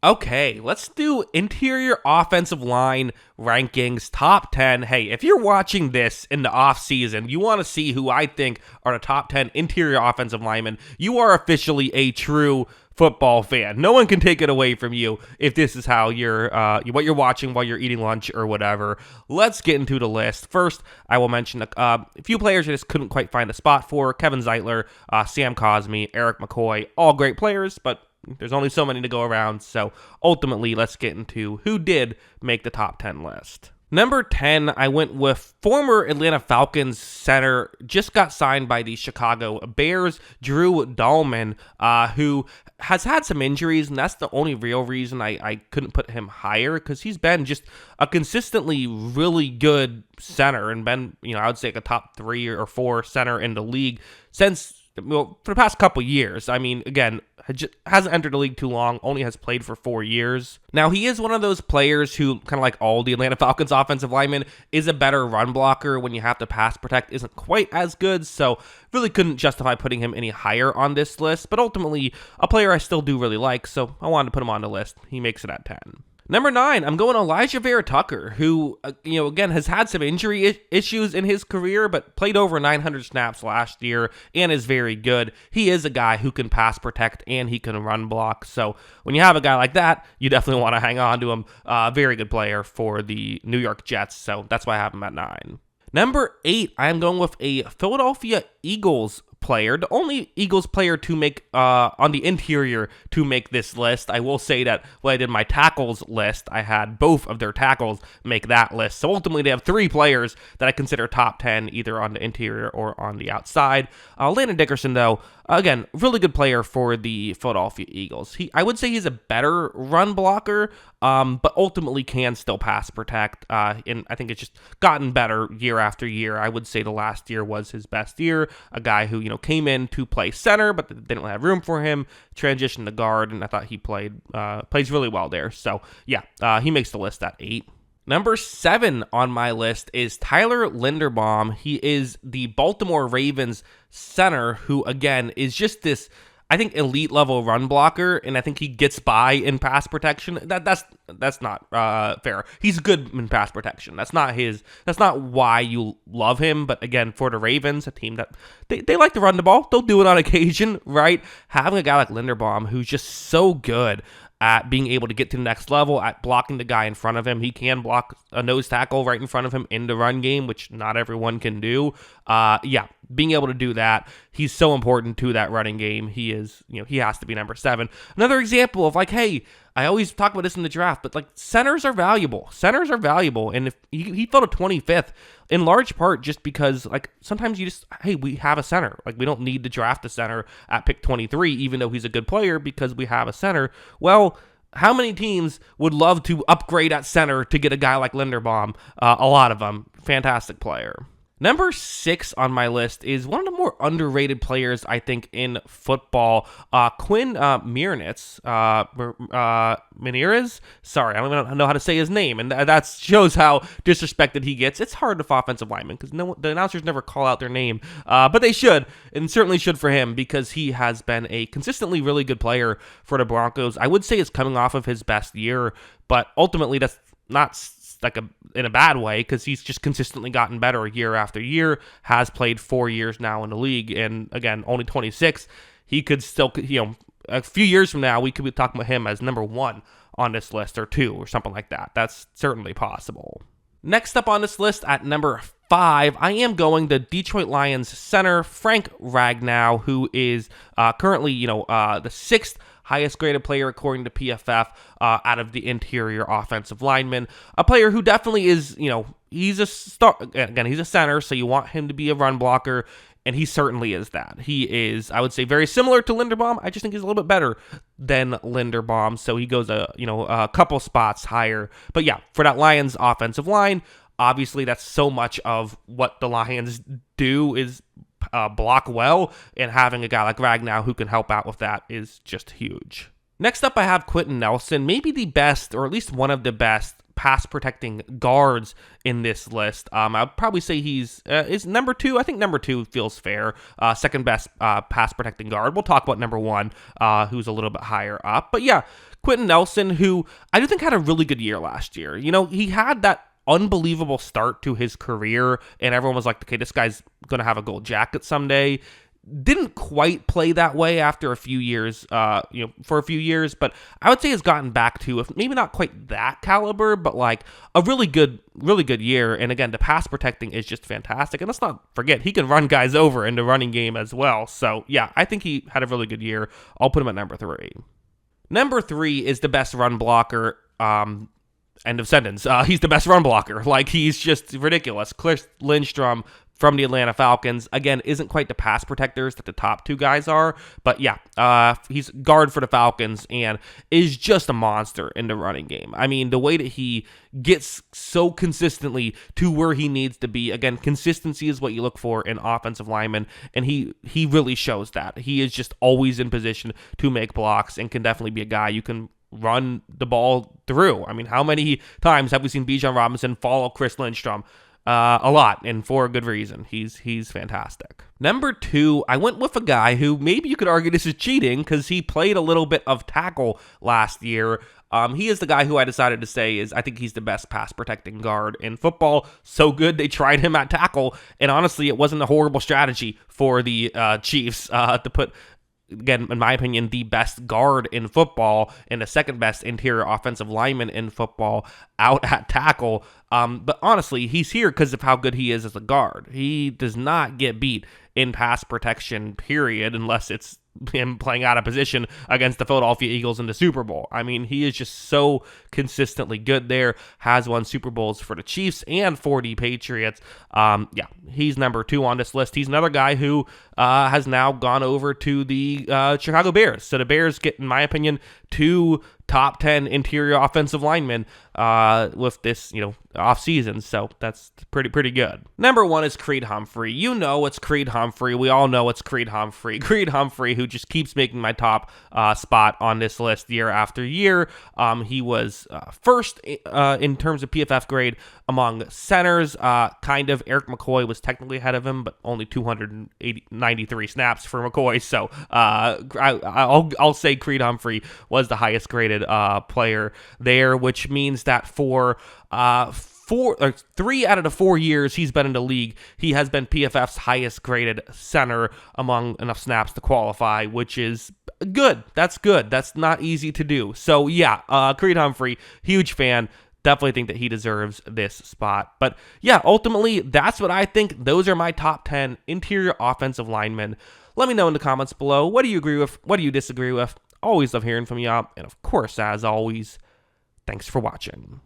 Okay, let's do interior offensive line rankings, top 10. Hey, if you're watching this in the off season, you want to see who I think are the top 10 interior offensive linemen, you are officially a true football fan. No one can take it away from you if this is how you're what you're watching while you're eating lunch or whatever. Let's get into the list. First, I will mention a few players I just couldn't quite find a spot for. Kevin Zeitler, Sam Cosmi, Eric McCoy, all great players, but there's only so many to go around, so ultimately, let's get into who did make the top 10 list. Number 10, I went with former Atlanta Falcons center, just got signed by the Chicago Bears, Drew Doleman, who has had some injuries, and that's the only real reason I couldn't put him higher, because he's been just a consistently really good center, and been, I would say like a top 3 or 4 center in the league since, for the past couple years. I mean, again, hasn't entered the league too long, only has played for 4 years. Now, he is one of those players who, kind of like all the Atlanta Falcons offensive linemen, is a better run blocker. When you have to pass protect, isn't quite as good, so really couldn't justify putting him any higher on this list, but ultimately, a player I still do really like, so I wanted to put him on the list. He makes it at 10. Number 9, I'm going Elijah Vera Tucker, who, again, has had some injury issues in his career, but played over 900 snaps last year and is very good. He is a guy who can pass protect and he can run block. So when you have a guy like that, you definitely want to hang on to him. Very good player for the New York Jets. So that's why I have him at 9. Number 8, I'm going with a Philadelphia Eagles player, the only Eagles player to make on the interior to make this list. I will say that when I did my tackles list, I had both of their tackles make that list. So ultimately, they have 3 players that I consider top 10, either on the interior or on the outside. Landon Dickerson, though, again, really good player for the Philadelphia Eagles. I would say he's a better run blocker, but ultimately can still pass protect. And I think it's just gotten better year after year. I would say the last year was his best year. A guy who, came in to play center, but they didn't have room for him, transitioned to guard, and I thought he plays really well there. So, yeah, he makes the list at 8. Number 7 on my list is Tyler Linderbomb. He is the Baltimore Ravens center who, again, is just this, I think, elite level run blocker, and I think he gets by in pass protection. That's not fair. He's good in pass protection. That's not why you love him. But again, for the Ravens, a team that they like to run the ball, they'll do it on occasion, right? Having a guy like Linderbaum who's just so good at being able to get to the next level, at blocking the guy in front of him. He can block a nose tackle right in front of him in the run game, which not everyone can do. Being able to do that, he's so important to that running game. He has to be number 7. Another example of hey, I always talk about this in the draft, but centers are valuable. Centers are valuable, and if he fell to 25th, in large part just because sometimes you just, we have a center. We don't need to draft a center at pick 23, even though he's a good player, because we have a center. Well, how many teams would love to upgrade at center to get a guy like Linderbaum? A lot of them. Fantastic player. Number 6 on my list is one of the more underrated players, I think, in football. Quinn Meinerz. Sorry, I don't even know how to say his name, and that shows how disrespected he gets. It's hard with offensive linemen because the announcers never call out their name, but they should, and certainly should for him, because he has been a consistently really good player for the Broncos. I would say it's coming off of his best year, but ultimately that's not in a bad way, because he's just consistently gotten better year after year, has played 4 years now in the league, and again, only 26. He could still, a few years from now, we could be talking about him as number 1 on this list, or 2, or something like that. That's certainly possible. Next up on this list at number 5, I am going the Detroit Lions center, Frank Ragnau, who is currently, the 6th highest graded player according to PFF out of the interior offensive linemen. A player who definitely is, he's a star. Again, he's a center, so you want him to be a run blocker, and he certainly is that. He is, I would say, very similar to Linderbaum. I just think he's a little bit better than Linderbaum, so he goes a couple spots higher. But yeah, for that Lions offensive line, obviously that's so much of what the Lions do is block well, and having a guy like Ragnau who can help out with that is just huge. Next up, I have Quinton Nelson, maybe the best, or at least one of the best pass protecting guards in this list. I'd probably say he's is number 2. I think number 2 feels fair. Second best pass protecting guard. We'll talk about number 1, who's a little bit higher up. But yeah, Quinton Nelson, who I do think had a really good year last year. You know, he had that unbelievable start to his career, and everyone was like, okay, this guy's going to have a gold jacket someday. Didn't quite play that way after a few years, for a few years, but I would say has gotten back to, if maybe not quite that caliber, but like a really good year. And again, the pass protecting is just fantastic. And let's not forget, he can run guys over in the running game as well. So yeah, I think he had a really good year. I'll put him at number 3. Number 3 is the best run blocker. End of sentence. He's the best run blocker. Like, he's just ridiculous. Chris Lindstrom from the Atlanta Falcons, again, isn't quite the pass protectors that the top 2 guys are, but yeah, he's guard for the Falcons and is just a monster in the running game. I mean, the way that he gets so consistently to where he needs to be, again, consistency is what you look for in offensive linemen, and he really shows that. He is just always in position to make blocks and can definitely be a guy you can run the ball through. I mean, how many times have we seen Bijan Robinson follow Chris Lindstrom? A lot, and for a good reason. He's fantastic. Number 2, I went with a guy who maybe you could argue this is cheating because he played a little bit of tackle last year. He is the guy who I decided to say I think he's the best pass protecting guard in football. So good they tried him at tackle, and honestly, it wasn't a horrible strategy for the Chiefs to put, again, in my opinion, the best guard in football and the second best interior offensive lineman in football out at tackle. But honestly, he's here because of how good he is as a guard. He does not get beat in pass protection, period, unless it's him playing out of position against the Philadelphia Eagles in the Super Bowl. I mean, he is just so consistently good there, has won Super Bowls for the Chiefs and for the Patriots. Yeah, he's number 2 on this list. He's another guy who has now gone over to the Chicago Bears. So the Bears get, in my opinion, 2 top 10 interior offensive linemen with this, offseason. So that's pretty good. Number 1 is Creed Humphrey. You know it's Creed Humphrey. We all know it's Creed Humphrey. Creed Humphrey, who just keeps making my top spot on this list year after year. He was first in terms of PFF grade among centers. Kind of. Eric McCoy was technically ahead of him, but only 293 snaps for McCoy. So I'll say Creed Humphrey was the highest graded player there, which means that for 3 out of the 4 years he's been in the league, he has been PFF's highest graded center among enough snaps to qualify, which is good. That's good. That's not easy to do. So yeah, Creed Humphrey, huge fan. Definitely think that he deserves this spot. But yeah, ultimately, that's what I think. Those are my top 10 interior offensive linemen. Let me know in the comments below. What do you agree with? What do you disagree with? Always love hearing from y'all. And of course, as always, thanks for watching.